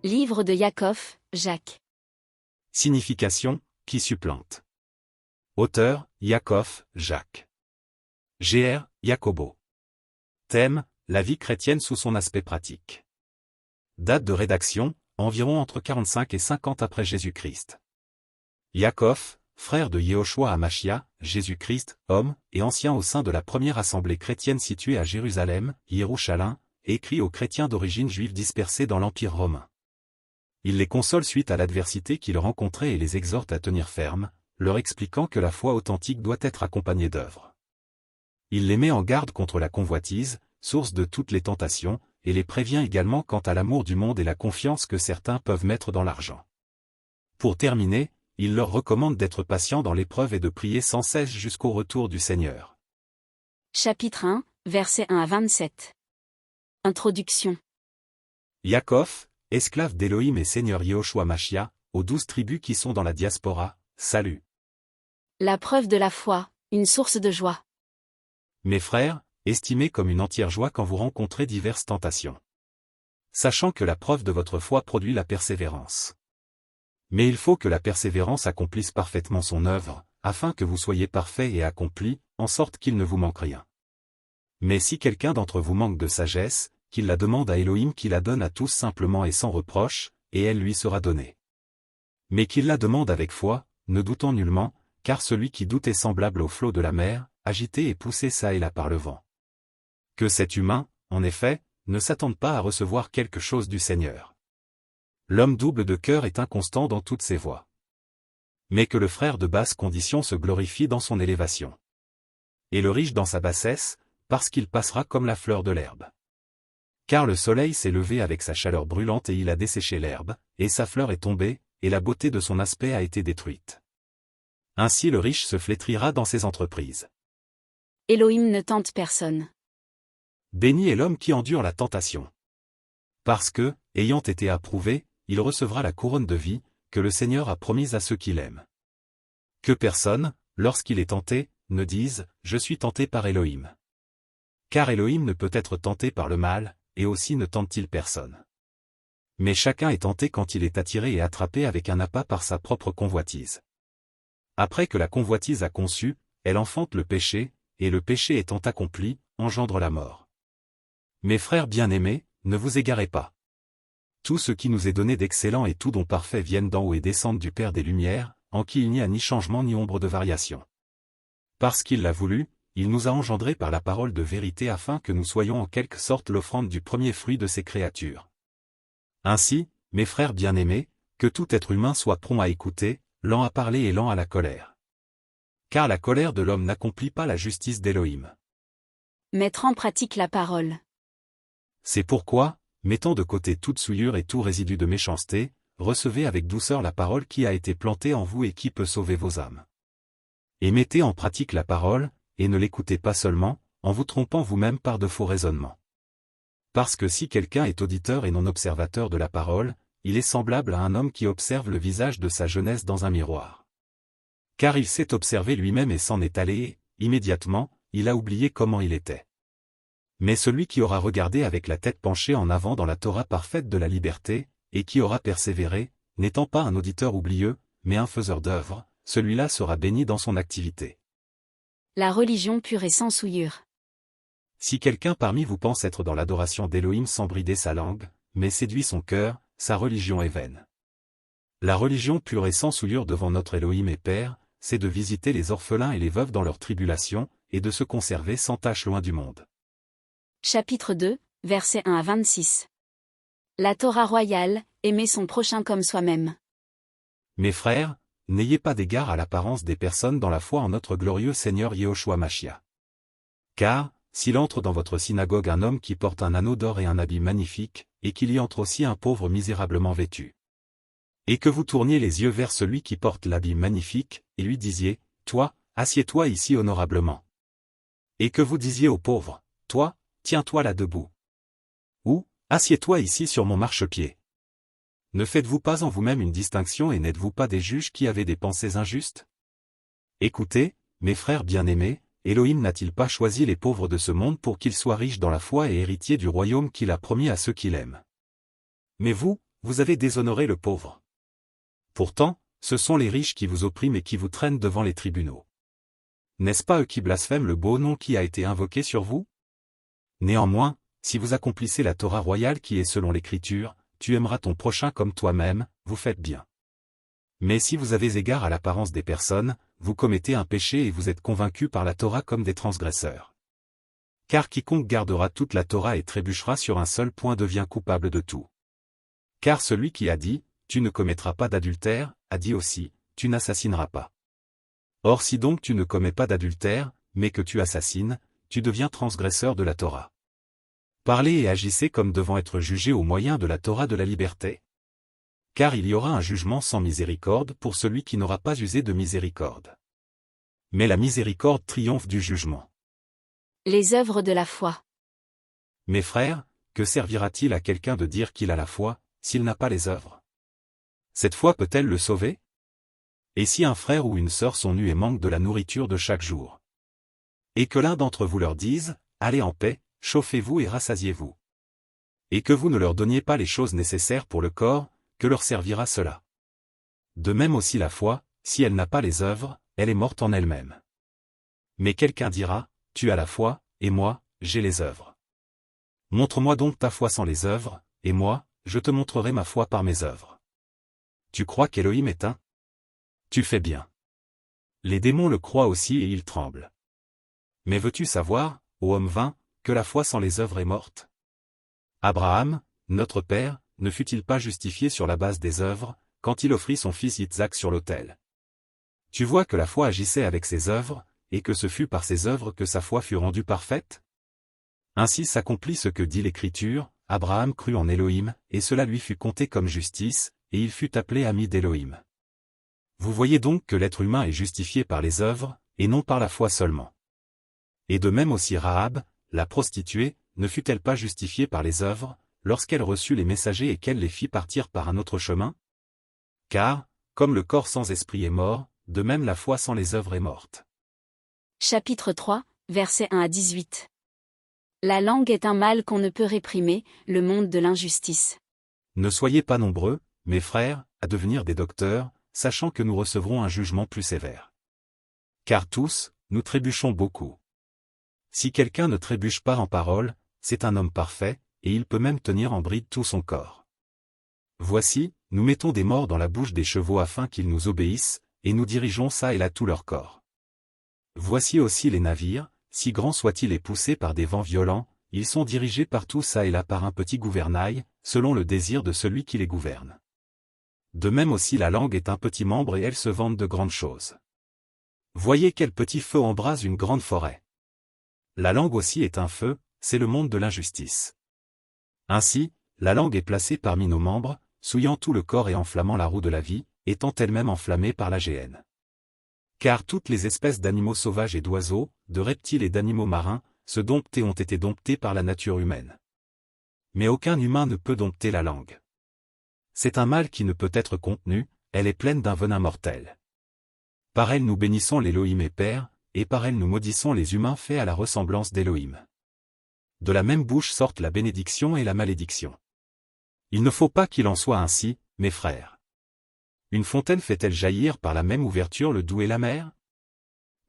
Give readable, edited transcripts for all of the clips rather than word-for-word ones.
Livre de Yaakov, Jacques. Signification, qui supplante. Auteur, Yaakov, Jacques. Gr, Jacobo. Thème, la vie chrétienne sous son aspect pratique. Date de rédaction, environ entre 45 et 50 après Jésus-Christ. Yaakov, frère de Yehoshua Hamashia, Jésus-Christ, homme et ancien au sein de la première assemblée chrétienne située à Jérusalem, Yerushalayim, écrit aux chrétiens d'origine juive dispersés dans l'Empire romain. Il les console suite à l'adversité qu'ils rencontraient et les exhorte à tenir ferme, leur expliquant que la foi authentique doit être accompagnée d'œuvres. Il les met en garde contre la convoitise, source de toutes les tentations, et les prévient également quant à l'amour du monde et la confiance que certains peuvent mettre dans l'argent. Pour terminer, il leur recommande d'être patients dans l'épreuve et de prier sans cesse jusqu'au retour du Seigneur. Chapitre 1, versets 1 à 27. Introduction. Yaakov, esclave d'Élohim et Seigneur Yehoshua Machia, aux 12 tribus qui sont dans la diaspora, salut. La preuve de la foi, une source de joie. Mes frères, estimez comme une entière joie quand vous rencontrez diverses tentations. Sachant que la preuve de votre foi produit la persévérance. Mais il faut que la persévérance accomplisse parfaitement son œuvre, afin que vous soyez parfaits et accomplis, en sorte qu'il ne vous manque rien. Mais si quelqu'un d'entre vous manque de sagesse, qu'il la demande à Elohim qui la donne à tous simplement et sans reproche, et elle lui sera donnée. Mais qu'il la demande avec foi, ne doutant nullement, car celui qui doute est semblable au flot de la mer, agité et poussé çà et là par le vent. Que cet humain, en effet, ne s'attende pas à recevoir quelque chose du Seigneur. L'homme double de cœur est inconstant dans toutes ses voies. Mais que le frère de basse condition se glorifie dans son élévation. Et le riche dans sa bassesse, parce qu'il passera comme la fleur de l'herbe. Car le soleil s'est levé avec sa chaleur brûlante et il a desséché l'herbe, et sa fleur est tombée, et la beauté de son aspect a été détruite. Ainsi le riche se flétrira dans ses entreprises. Elohim ne tente personne. Béni est l'homme qui endure la tentation. Parce que, ayant été approuvé, il recevra la couronne de vie, que le Seigneur a promise à ceux qui l'aiment. Que personne, lorsqu'il est tenté, ne dise « Je suis tenté par Elohim ». Car Elohim ne peut être tenté par le mal, et aussi ne tente-t-il personne. Mais chacun est tenté quand il est attiré et attrapé avec un appât par sa propre convoitise. Après que la convoitise a conçu, elle enfante le péché, et le péché étant accompli, engendre la mort. Mes frères bien-aimés, ne vous égarez pas. Tout ce qui nous est donné d'excellent et tout don parfait viennent d'en haut et descendent du Père des Lumières, en qui il n'y a ni changement ni ombre de variation. Parce qu'il l'a voulu, il nous a engendrés par la parole de vérité afin que nous soyons en quelque sorte l'offrande du premier fruit de ses créatures. Ainsi, mes frères bien-aimés, que tout être humain soit prompt à écouter, lent à parler et lent à la colère. Car la colère de l'homme n'accomplit pas la justice d'Élohim. Mettre en pratique la parole. C'est pourquoi, mettant de côté toute souillure et tout résidu de méchanceté, recevez avec douceur la parole qui a été plantée en vous et qui peut sauver vos âmes. Et mettez en pratique la parole, et ne l'écoutez pas seulement, en vous trompant vous-même par de faux raisonnements. Parce que si quelqu'un est auditeur et non observateur de la parole, il est semblable à un homme qui observe le visage de sa jeunesse dans un miroir. Car il s'est observé lui-même et s'en est allé et, immédiatement, il a oublié comment il était. Mais celui qui aura regardé avec la tête penchée en avant dans la Torah parfaite de la liberté, et qui aura persévéré, n'étant pas un auditeur oublieux, mais un faiseur d'œuvres, celui-là sera béni dans son activité. La religion pure et sans souillure. Si quelqu'un parmi vous pense être dans l'adoration d'Élohim sans brider sa langue, mais séduit son cœur, sa religion est vaine. La religion pure et sans souillure devant notre Élohim et Père, c'est de visiter les orphelins et les veuves dans leur tribulation, et de se conserver sans tache loin du monde. Chapitre 2, versets 1 à 26. La Torah royale, aimer son prochain comme soi-même. Mes frères, n'ayez pas d'égard à l'apparence des personnes dans la foi en notre glorieux Seigneur Yehoshua Machia. Car, s'il entre dans votre synagogue un homme qui porte un anneau d'or et un habit magnifique, et qu'il y entre aussi un pauvre misérablement vêtu, et que vous tourniez les yeux vers celui qui porte l'habit magnifique, et lui disiez, « Toi, assieds-toi ici honorablement. » Et que vous disiez au pauvre, « Toi, tiens-toi là debout. » Ou, « Assieds-toi ici sur mon marchepied. » Ne faites-vous pas en vous-même une distinction et n'êtes-vous pas des juges qui avaient des pensées injustes? Écoutez, mes frères bien-aimés, Elohim n'a-t-il pas choisi les pauvres de ce monde pour qu'ils soient riches dans la foi et héritiers du royaume qu'il a promis à ceux qui l'aiment? Mais vous, vous avez déshonoré le pauvre. Pourtant, ce sont les riches qui vous oppriment et qui vous traînent devant les tribunaux. N'est-ce pas eux qui blasphèment le beau nom qui a été invoqué sur vous? Néanmoins, si vous accomplissez la Torah royale qui est selon l'Écriture, tu aimeras ton prochain comme toi-même, vous faites bien. Mais si vous avez égard à l'apparence des personnes, vous commettez un péché et vous êtes convaincus par la Torah comme des transgresseurs. Car quiconque gardera toute la Torah et trébuchera sur un seul point devient coupable de tout. Car celui qui a dit, tu ne commettras pas d'adultère, a dit aussi, tu n'assassineras pas. Or si donc tu ne commets pas d'adultère, mais que tu assassines, tu deviens transgresseur de la Torah. Parlez et agissez comme devant être jugés au moyen de la Torah de la liberté. Car il y aura un jugement sans miséricorde pour celui qui n'aura pas usé de miséricorde. Mais la miséricorde triomphe du jugement. Les œuvres de la foi. Mes frères, que servira-t-il à quelqu'un de dire qu'il a la foi, s'il n'a pas les œuvres? Cette foi peut-elle le sauver? Et si un frère ou une sœur sont nus et manquent de la nourriture de chaque jour? Et que l'un d'entre vous leur dise, allez en paix, chauffez-vous et rassasiez-vous. Et que vous ne leur donniez pas les choses nécessaires pour le corps, que leur servira cela? De même aussi la foi, si elle n'a pas les œuvres, elle est morte en elle-même. Mais quelqu'un dira, tu as la foi, et moi, j'ai les œuvres. Montre-moi donc ta foi sans les œuvres, et moi, je te montrerai ma foi par mes œuvres. Tu crois qu'Élohim est un? Tu fais bien. Les démons le croient aussi et ils tremblent. Mais veux-tu savoir, ô homme vain, que la foi sans les œuvres est morte? Abraham, notre père, ne fut-il pas justifié sur la base des œuvres, quand il offrit son fils Isaac sur l'autel? Tu vois que la foi agissait avec ses œuvres, et que ce fut par ses œuvres que sa foi fut rendue parfaite? Ainsi s'accomplit ce que dit l'Écriture, Abraham crut en Élohim, et cela lui fut compté comme justice, et il fut appelé ami d'Élohim. Vous voyez donc que l'être humain est justifié par les œuvres, et non par la foi seulement. Et de même aussi Rahab, la prostituée, ne fut-elle pas justifiée par les œuvres, lorsqu'elle reçut les messagers et qu'elle les fit partir par un autre chemin? Car, comme le corps sans esprit est mort, de même la foi sans les œuvres est morte. Chapitre 3, versets 1 à 18. La langue est un mal qu'on ne peut réprimer, le monde de l'injustice. Ne soyez pas nombreux, mes frères, à devenir des docteurs, sachant que nous recevrons un jugement plus sévère. Car tous, nous trébuchons beaucoup. Si quelqu'un ne trébuche pas en parole, c'est un homme parfait, et il peut même tenir en bride tout son corps. Voici, nous mettons des morts dans la bouche des chevaux afin qu'ils nous obéissent, et nous dirigeons çà et là tout leur corps. Voici aussi les navires, si grands soient-ils et poussés par des vents violents, ils sont dirigés partout çà et là par un petit gouvernail, selon le désir de celui qui les gouverne. De même aussi la langue est un petit membre et elle se vante de grandes choses. Voyez quel petit feu embrase une grande forêt. La langue aussi est un feu, c'est le monde de l'injustice. Ainsi, la langue est placée parmi nos membres, souillant tout le corps et enflammant la roue de la vie, étant elle-même enflammée par la géhenne. Car toutes les espèces d'animaux sauvages et d'oiseaux, de reptiles et d'animaux marins, se domptent et ont été domptés par la nature humaine. Mais aucun humain ne peut dompter la langue. C'est un mal qui ne peut être contenu, elle est pleine d'un venin mortel. Par elle nous bénissons l'Élohim et Père, et par elle nous maudissons les humains faits à la ressemblance d'Élohim. De la même bouche sortent la bénédiction et la malédiction. Il ne faut pas qu'il en soit ainsi, mes frères. Une fontaine fait-elle jaillir par la même ouverture le doux et l'amer?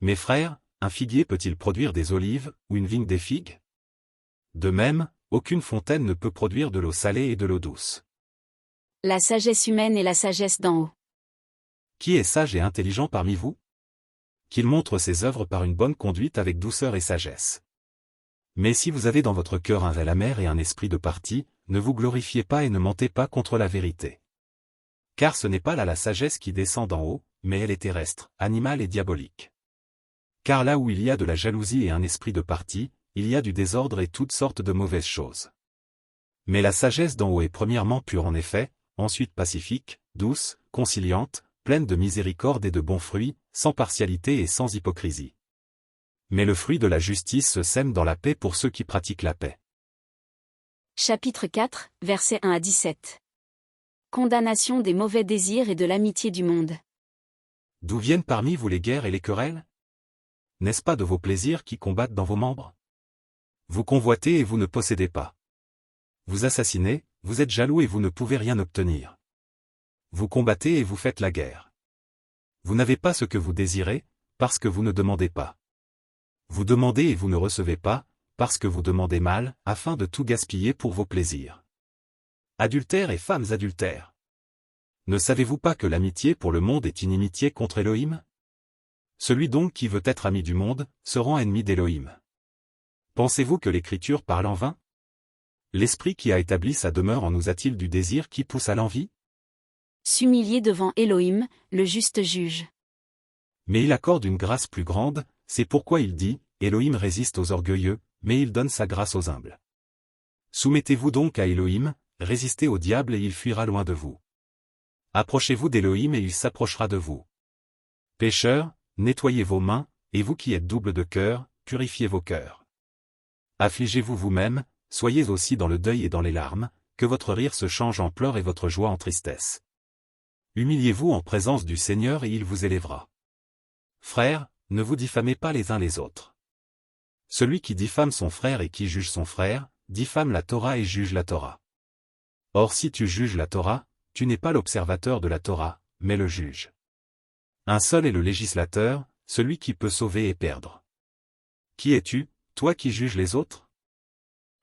Mes frères, un figuier peut-il produire des olives, ou une vigne des figues? De même, aucune fontaine ne peut produire de l'eau salée et de l'eau douce. La sagesse humaine et la sagesse d'en haut. Qui est sage et intelligent parmi vous? Qu'il montre ses œuvres par une bonne conduite avec douceur et sagesse. Mais si vous avez dans votre cœur un zèle amer et un esprit de parti, ne vous glorifiez pas et ne mentez pas contre la vérité. Car ce n'est pas là la sagesse qui descend d'en haut, mais elle est terrestre, animale et diabolique. Car là où il y a de la jalousie et un esprit de parti, il y a du désordre et toutes sortes de mauvaises choses. Mais la sagesse d'en haut est premièrement pure en effet, ensuite pacifique, douce, conciliante, pleine de miséricorde et de bons fruits, sans partialité et sans hypocrisie. Mais le fruit de la justice se sème dans la paix pour ceux qui pratiquent la paix. Chapitre 4, versets 1 à 17. Condamnation des mauvais désirs et de l'amitié du monde. D'où viennent parmi vous les guerres et les querelles? N'est-ce pas de vos plaisirs qui combattent dans vos membres? Vous convoitez et vous ne possédez pas. Vous assassinez, vous êtes jaloux et vous ne pouvez rien obtenir. Vous combattez et vous faites la guerre. Vous n'avez pas ce que vous désirez, parce que vous ne demandez pas. Vous demandez et vous ne recevez pas, parce que vous demandez mal, afin de tout gaspiller pour vos plaisirs. Adultères et femmes adultères. Ne savez-vous pas que l'amitié pour le monde est inimitié contre Elohim? Celui donc qui veut être ami du monde, se rend ennemi d'Elohim. Pensez-vous que l'Écriture parle en vain? L'Esprit qui a établi sa demeure en nous a-t-il du désir qui pousse à l'envie? S'humilier devant Elohim, le juste juge. Mais il accorde une grâce plus grande, c'est pourquoi il dit, Elohim résiste aux orgueilleux, mais il donne sa grâce aux humbles. Soumettez-vous donc à Elohim, résistez au diable et il fuira loin de vous. Approchez-vous d'Elohim et il s'approchera de vous. Pécheurs, nettoyez vos mains, et vous qui êtes doubles de cœur, purifiez vos cœurs. Affligez-vous vous-même, soyez aussi dans le deuil et dans les larmes, que votre rire se change en pleurs et votre joie en tristesse. Humiliez-vous en présence du Seigneur et il vous élèvera. Frères, ne vous diffamez pas les uns les autres. Celui qui diffame son frère et qui juge son frère, diffame la Torah et juge la Torah. Or si tu juges la Torah, tu n'es pas l'observateur de la Torah, mais le juge. Un seul est le législateur, celui qui peut sauver et perdre. Qui es-tu, toi qui juges les autres?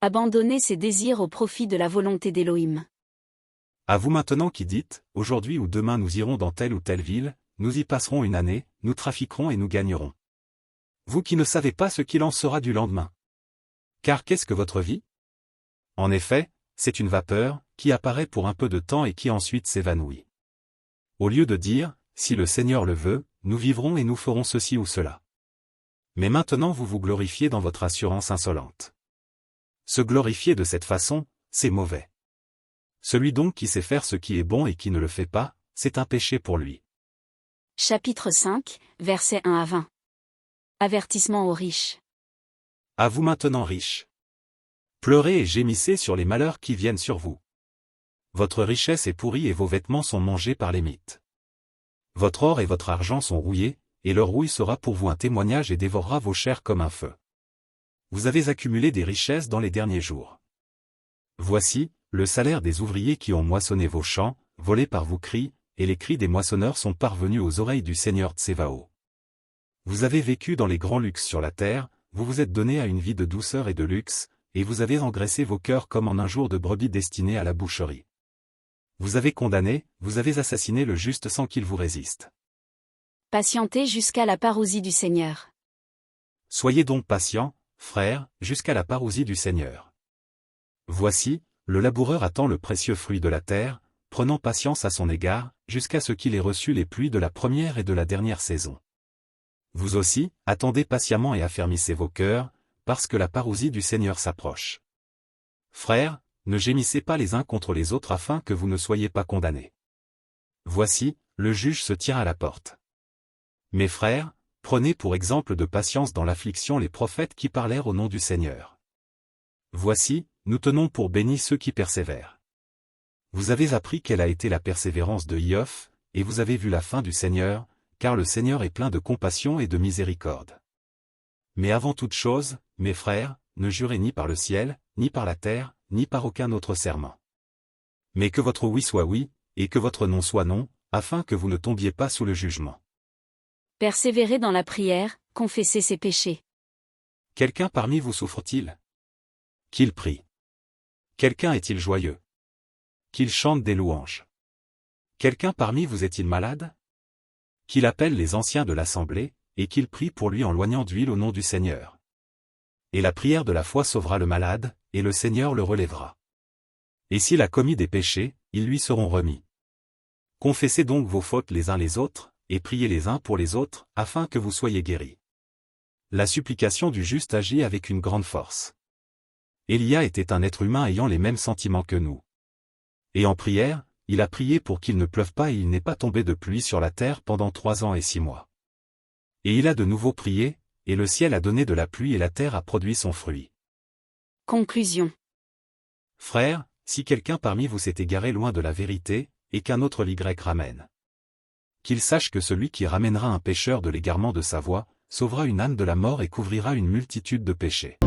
Abandonnez ses désirs au profit de la volonté d'Elohim. À vous maintenant qui dites, aujourd'hui ou demain nous irons dans telle ou telle ville, nous y passerons une année, nous trafiquerons et nous gagnerons. Vous qui ne savez pas ce qu'il en sera du lendemain. Car qu'est-ce que votre vie? En effet, c'est une vapeur, qui apparaît pour un peu de temps et qui ensuite s'évanouit. Au lieu de dire, si le Seigneur le veut, nous vivrons et nous ferons ceci ou cela. Mais maintenant vous vous glorifiez dans votre assurance insolente. Se glorifier de cette façon, c'est mauvais. Celui donc qui sait faire ce qui est bon et qui ne le fait pas, c'est un péché pour lui. Chapitre 5, versets 1 à 20. Avertissement aux riches. À vous maintenant riches. Pleurez et gémissez sur les malheurs qui viennent sur vous. Votre richesse est pourrie et vos vêtements sont mangés par les mites. Votre or et votre argent sont rouillés, et leur rouille sera pour vous un témoignage et dévorera vos chairs comme un feu. Vous avez accumulé des richesses dans les derniers jours. Voici, le salaire des ouvriers qui ont moissonné vos champs, volés par vos cris, et les cris des moissonneurs sont parvenus aux oreilles du Seigneur Tsévaot. Vous avez vécu dans les grands luxes sur la terre, vous vous êtes donné à une vie de douceur et de luxe, et vous avez engraissé vos cœurs comme en un jour de brebis destiné à la boucherie. Vous avez condamné, vous avez assassiné le juste sans qu'il vous résiste. Patientez jusqu'à la parousie du Seigneur. Soyez donc patients, frères, jusqu'à la parousie du Seigneur. Voici, le laboureur attend le précieux fruit de la terre, prenant patience à son égard, jusqu'à ce qu'il ait reçu les pluies de la première et de la dernière saison. Vous aussi, attendez patiemment et affermissez vos cœurs, parce que la parousie du Seigneur s'approche. Frères, ne gémissez pas les uns contre les autres afin que vous ne soyez pas condamnés. Voici, le juge se tient à la porte. Mes frères, prenez pour exemple de patience dans l'affliction les prophètes qui parlèrent au nom du Seigneur. Voici, nous tenons pour bénis ceux qui persévèrent. Vous avez appris quelle a été la persévérance de Iov, et vous avez vu la fin du Seigneur, car le Seigneur est plein de compassion et de miséricorde. Mais avant toute chose, mes frères, ne jurez ni par le ciel, ni par la terre, ni par aucun autre serment. Mais que votre oui soit oui, et que votre non soit non, afin que vous ne tombiez pas sous le jugement. Persévérez dans la prière, confessez ses péchés. Quelqu'un parmi vous souffre-t-il? Qu'il prie. Quelqu'un est-il joyeux? Qu'il chante des louanges. Quelqu'un parmi vous est-il malade? Qu'il appelle les anciens de l'assemblée, et qu'il prie pour lui en loignant d'huile au nom du Seigneur. Et la prière de la foi sauvera le malade, et le Seigneur le relèvera. Et s'il a commis des péchés, ils lui seront remis. Confessez donc vos fautes les uns les autres, et priez les uns pour les autres, afin que vous soyez guéris. La supplication du juste agit avec une grande force. Élia était un être humain ayant les mêmes sentiments que nous. Et en prière, il a prié pour qu'il ne pleuve pas et il n'est pas tombé de pluie sur la terre pendant 3 ans et 6 mois. Et il a de nouveau prié, et le ciel a donné de la pluie et la terre a produit son fruit. Conclusion. Frères, si quelqu'un parmi vous s'est égaré loin de la vérité, et qu'un autre l'Y ramène. Qu'il sache que celui qui ramènera un pécheur de l'égarement de sa voie, sauvera une âme de la mort et couvrira une multitude de péchés.